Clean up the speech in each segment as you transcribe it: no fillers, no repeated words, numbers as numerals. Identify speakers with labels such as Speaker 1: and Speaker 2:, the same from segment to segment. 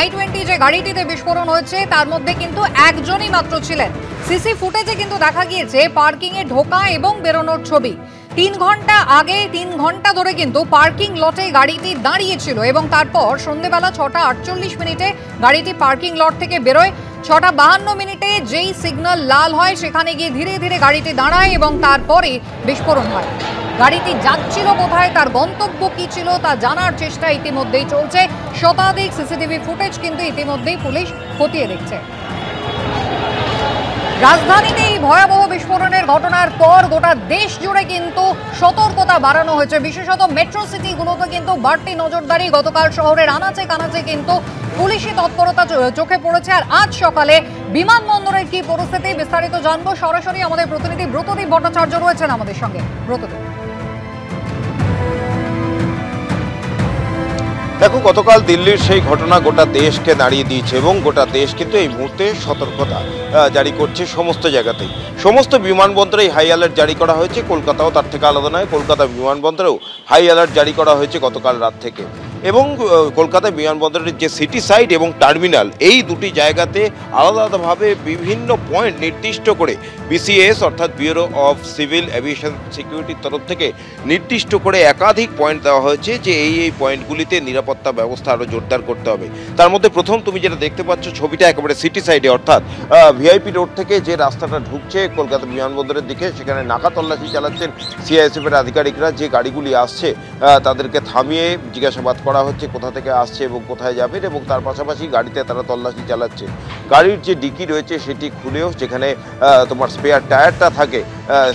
Speaker 1: i20 যে গাড়িটিতে বিস্ফোরণ হয়েছে তার মধ্যে কিন্তু একজনই মাত্র ছিলেন। সিসি ফুটেজে কিন্তু দেখা গিয়েছে পার্কিং এ ঢোকা এবং বেরোনোর ছবি। 3 ঘন্টা আগে 3 ঘন্টা ধরে কিন্তু পার্কিং লটে গাড়িটি দাঁড়িয়েছিল এবং তারপর সন্ধ্যেবেলা 6টা 48 মিনিটে গাড়িটি পার্কিং লট থেকে বেরোয়। 6টা 52 মিনিটে যেই সিগন্যাল লাল হয় সেখানে গিয়ে ধীরে ধীরে গাড়িটি দাঁড়ায় এবং তারপরে বিস্ফোরণ হয়। গাড়িটি যাচ্ছিল কোথায়, তার গন্তব্য কি ছিল তা জানার চেষ্টা ইতিমধ্যেই চলছে। শতাধিক সিসিটিভি ফুটেজ কিন্তু ইতিমধ্যেই পুলিশ খতিয়ে দেখছে। রাজধানীতে এই ভয়াবহ বিস্ফোরণের ঘটনার পর গোটা দেশ জুড়ে কিন্তু সতর্কতা বাড়ানো হয়েছে। বিশেষত মেট্রো সিটিগুলোতে কিন্তু বাড়তি নজরদারি। গতকাল শহরের আনাচে কানাচে কিন্তু পুলিশি তৎপরতা চোখে পড়েছে। আর আজ সকালে বিমানবন্দরের কি পরিস্থিতি বিস্তারিত জানবো। সরাসরি আমাদের প্রতিনিধি ব্রতদীপ ভট্টাচার্য রয়েছেন আমাদের সঙ্গে। ব্রতদীপ,
Speaker 2: দেখো, গতকাল দিল্লির সেই ঘটনা গোটা দেশকে নাড়িয়ে দিয়েছে এবং গোটা দেশ কিন্তু এই মুহূর্তে সতর্কতা জারি করছে সমস্ত জায়গাতেই। সমস্ত বিমানবন্দরেই হাই অ্যালার্ট জারি করা হয়েছে। কলকাতাও তার থেকে আলাদা নয়। কলকাতা বিমানবন্দরেও হাই অ্যালার্ট জারি করা হয়েছে গতকাল রাত থেকে। এবং কলকাতা বিমানবন্দরের যে সিটি সাইড এবং টার্মিনাল, এই দুটি জায়গাতে আলাদা আলাদাভাবে বিভিন্ন পয়েন্ট নির্দিষ্ট করে বিসিএস অর্থাৎ ব্যুরো অফ সিভিল এভিয়েশন সিকিউরিটির তরফ থেকে নির্দিষ্ট করে একাধিক পয়েন্ট দেওয়া হয়েছে যে এই পয়েন্টগুলিতে নিরাপত্তা ব্যবস্থা আরও জোরদার করতে হবে। তার মধ্যে প্রথম তুমি যেটা দেখতে পাচ্ছ ছবিটা একেবারে সিটি সাইডে, অর্থাৎ ভিআইপি রোড থেকে যে রাস্তাটা ঢুকছে কলকাতা বিমানবন্দরের দিকে, সেখানে নাকা তল্লাশি চালাচ্ছেন সিআইএসএফের আধিকারিকরা। যে গাড়িগুলি আসছে তাদেরকে থামিয়ে জিজ্ঞাসাবাদ করা হচ্ছে কোথা থেকে আসছে এবং কোথায় যাবেন, এবং তার পাশাপাশি গাড়িতে তারা তল্লাশি চালাচ্ছে। গাড়ির যে ডিকি রয়েছে সেটি খুলেও যেখানে তোমার স্পেয়ার টায়ারটা থাকে,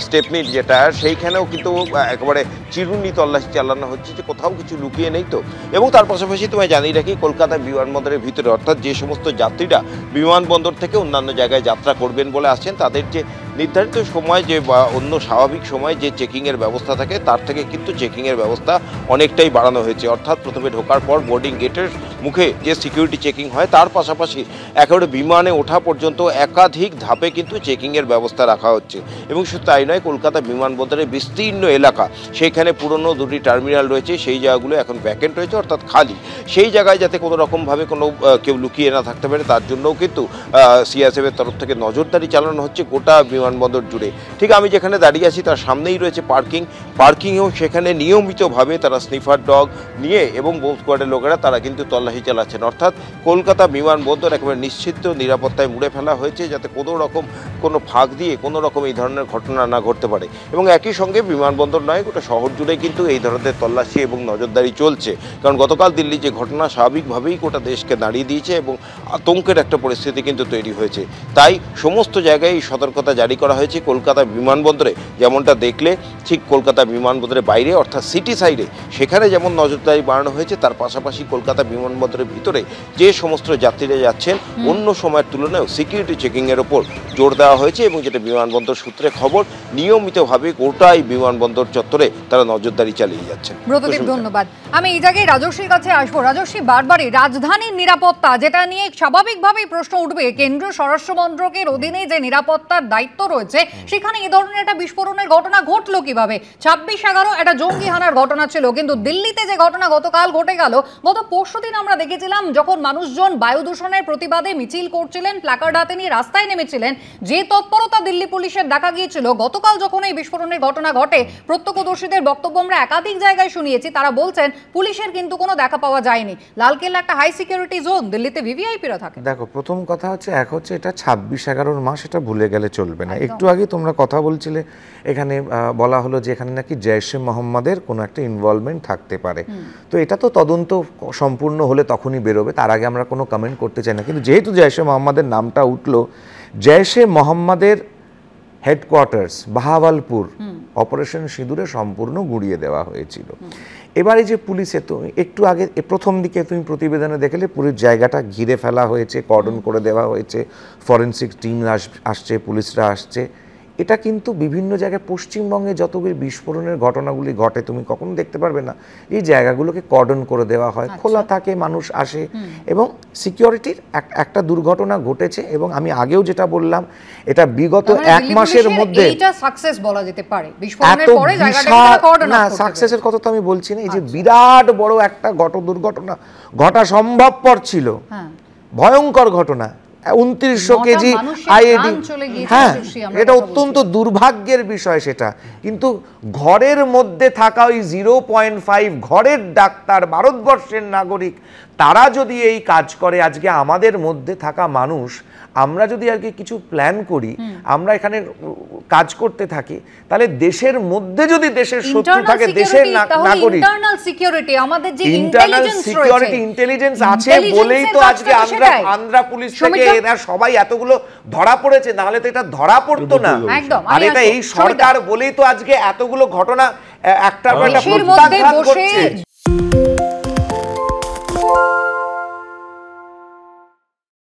Speaker 2: স্টেপনির যে টায়ার, সেইখানেও কিন্তু একেবারে চিরুনি তল্লাশি চালানো হচ্ছে যে কোথাও কিছু লুকিয়ে নেই তো। এবং তার পাশাপাশি তোমায় জানিয়ে রাখি, কলকাতা বিমানবন্দরের ভিতরে অর্থাৎ যে সমস্ত যাত্রীরা বিমানবন্দর থেকে অন্যান্য জায়গায় যাত্রা করবেন বলে আসছেন, তাদের যে নির্ধারিত সময় যে বা অন্য স্বাভাবিক সময় যে চেকিংয়ের ব্যবস্থা থাকে তার থেকে কিন্তু চেকিংয়ের ব্যবস্থা অনেকটাই বাড়ানো হয়েছে। অর্থাৎ প্রথমে ঢোকার পর বোর্ডিং গেটের মুখে যে সিকিউরিটি চেকিং হয়, তার পাশাপাশি একেবারে বিমানে ওঠা পর্যন্ত একাধিক ধাপে কিন্তু চেকিংয়ের ব্যবস্থা রাখা হচ্ছে। এবং শুধু তাই নয়, কলকাতা বিমানবন্দরের বিস্তীর্ণ এলাকা, সেইখানে পুরনো দুটি টার্মিনাল রয়েছে, সেই জায়গাগুলো এখন ভ্যাকেন্ট রয়েছে অর্থাৎ খালি। সেই জায়গায় যাতে কোনো রকমভাবে কোনো কেউ লুকিয়ে না থাকতে পারে তার জন্যও কিন্তু সিআইএসএফের তরফ থেকে নজরদারি চালানো হচ্ছে গোটা বিমানবন্দর জুড়ে। ঠিক আমি যেখানে দাঁড়িয়ে আছি তার সামনেই রয়েছে পার্কিংয়েও সেখানে নিয়মিতভাবে তারা স্নিফার ডগ নিয়ে এবং বোম স্কোয়াডের লোকেরা তারা কিন্তু তল্লাশি চালাচ্ছেন। অর্থাৎ কলকাতা বিমানবন্দর একেবারে নিশ্চিত নিরাপত্তায় মুড়ে ফেলা হয়েছে যাতে কোনো ফাঁক দিয়ে কোনো রকম এই ধরনের ঘটনা না ঘটতে পারে। এবং একই সঙ্গে বিমানবন্দর নয়, গোটা শহর জুড়ে কিন্তু এই ধরনের তল্লাশি এবং নজরদারি চলছে। কারণ গতকাল দিল্লি যে ঘটনা স্বাভাবিকভাবেই গোটা দেশকে নাড়িয়ে দিয়েছে এবং আতঙ্কের একটা পরিস্থিতি কিন্তু তৈরি হয়েছে। তাই সমস্ত জায়গায় সতর্কতা জারি করা হয়েছে। কলকাতা বিমানবন্দরে যেমনটা দেখলে, ঠিক কলকাতা বিমানবন্দরের বাইরে অর্থাৎ সিটি সাইডে সেখানে যেমন নজরদারি বাড়ানো হয়েছে, তার পাশাপাশি কলকাতা বিমানবন্দরের ভিতরে যে সমস্ত যাত্রীরা যাচ্ছেন অন্য সময়ের তুলনায় সিকিউরিটি চেকিংয়ের ওপর জোর দেওয়া হয়েছে। এবং যেটা বিমানবন্দর সূত্রে খবর, নিয়মিতভাবে গোটাই বিমানবন্দর চত্বরে তারা নজরদারি চালিয়ে যাচ্ছেন।
Speaker 1: ব্রতদীপ, ধন্যবাদ। আমি এই জায়গায় রাজস্বীর কাছে আসবো। রাজস্বী, বারবারই রাজধানীর নিরাপত্তা যেটা নিয়ে স্বাভাবিকভাবেই প্রশ্ন উঠবে, কেন্দ্রীয় স্বরাষ্ট্র মন্ত্রকের অধীনে যে নিরাপত্তার দায়িত্ব রয়েছে সেখানে এই ধরনের একটা বিস্ফোরণের ঘটনা ঘটলো কিভাবে? 26/11 একটা জঙ্গি হানার ঘটনা ছিল, কিন্তু দিল্লিতে যে ঘটনা গতকাল ঘটে গেল, গত পরশুদিন আমরা দেখেছিলাম যখন মানুষজন বায়ু দূষণের প্রতিবাদে মিছিল করছিলেন, প্ল্যাকার্ড হাতে নিয়ে রাস্তায় নেমেছিলেন, যে তৎপরতা দিল্লি পুলিশের দেখা গিয়েছিল, গতকাল যখন এই বিস্ফোরণের ঘটনা ঘটে প্রত্যক্ষদর্শীদের বক্তব্য আমরা একাধিক জায়গায় শুনিয়েছি, তারা বলছেন পুলিশের কিন্তু কোনো দেখা পাওয়া যায়নি। লালকেল্লা একটা হাই সিকিউরিটি জোন, দিল্লিতে ভিভিআইপিরা থাকে।
Speaker 3: দেখো, প্রথম কথা হচ্ছে এটা 26/11 মাস, এটা ভুলে গেলে চলবে না। একটু আগে তোমরা কথা বলছিলে, এখানে বলা হলো যে এখানে নাকি জৈশে মোহাম্মদের কোনো একটা ইনভলভমেন্ট থাকতে পারে। তো এটা তো তদন্ত সম্পূর্ণ হলে তখনই বেরোবে, তার আগে আমরা কোনো কমেন্ট করতে চাই না। কিন্তু যেহেতু জৈশে মোহাম্মদের নামটা উঠলো, জৈশে মোহাম্মদের হেডকোয়ার্টার্স বাহাওয়ালপুর অপারেশন সিঁদুরে সম্পূর্ণ গুঁড়িয়ে দেওয়া হয়েছিল। এবারে যে পুলিশে, তো একটু আগে প্রথম দিকে তুমি প্রতিবেদনে দেখলে পুরো জায়গাটা ঘিরে ফেলা হয়েছে, কর্ডন করে দেওয়া হয়েছে, ফরেনসিক টিম আসছে, পুলিশরা আসছে। এটা কিন্তু বিভিন্ন জায়গায় পশ্চিমবঙ্গে যতগুলি বিস্ফোরণের ঘটনাগুলি ঘটে তুমি কখনো দেখতে পারবে না এই জায়গাগুলোকে কর্ডন করে দেওয়া হয়, খোলা থাকে, মানুষ আসে এবং সিকিউরিটির একটা দুর্ঘটনা ঘটেছে। এবং আমি আগেও যেটা বললাম, এটা বিগত এক মাসের মধ্যে
Speaker 1: এটা সাকসেস বলা যেতে পারে, বিস্ফোরণের
Speaker 3: এত
Speaker 1: পরে জায়গাটাকে
Speaker 3: বিশাল
Speaker 1: কর্ডন
Speaker 3: না, সাকসেসের কথা তো আমি বলছি না, এই যে বিরাট বড় একটা দুর্ঘটনা ঘটা সম্ভবপর ছিল, ভয়ঙ্কর ঘটনা, 2900 কেজি আইএডি, হ্যাঁ এটা অত্যন্ত দুর্ভাগ্যের বিষয় সেটা। কিন্তু ঘরের মধ্যে থাকা ওই 0.5 ঘরের ডাক্তার, ভারতবর্ষের নাগরিক, তারা যদি এই কাজ করে, আজকে আমাদের মধ্যে থাকা মানুষ, আমরা যদি আজকে কিছু প্ল্যান করি, আমরা এখানে কাজ করতে থাকি, তাহলে দেশের মধ্যে যদি দেশের শত্রু থাকে, দেশের নাগরিক,
Speaker 1: ইন্টারনাল সিকিউরিটি, আমাদের যে
Speaker 3: ইন্টারনাল সিকিউরিটি ইন্টেলিজেন্স আছে বলেই তো আজকে আন্ধ্রা পুলিশ থেকে এরা সবাই এতগুলো ধরা পড়েছে, নাহলে তো এটা ধরা পড়তো না। আর এটা এই সরকার বলেই তো আজকে এতগুলো ঘটনা একটা প্রত্যাখ্যান করছে।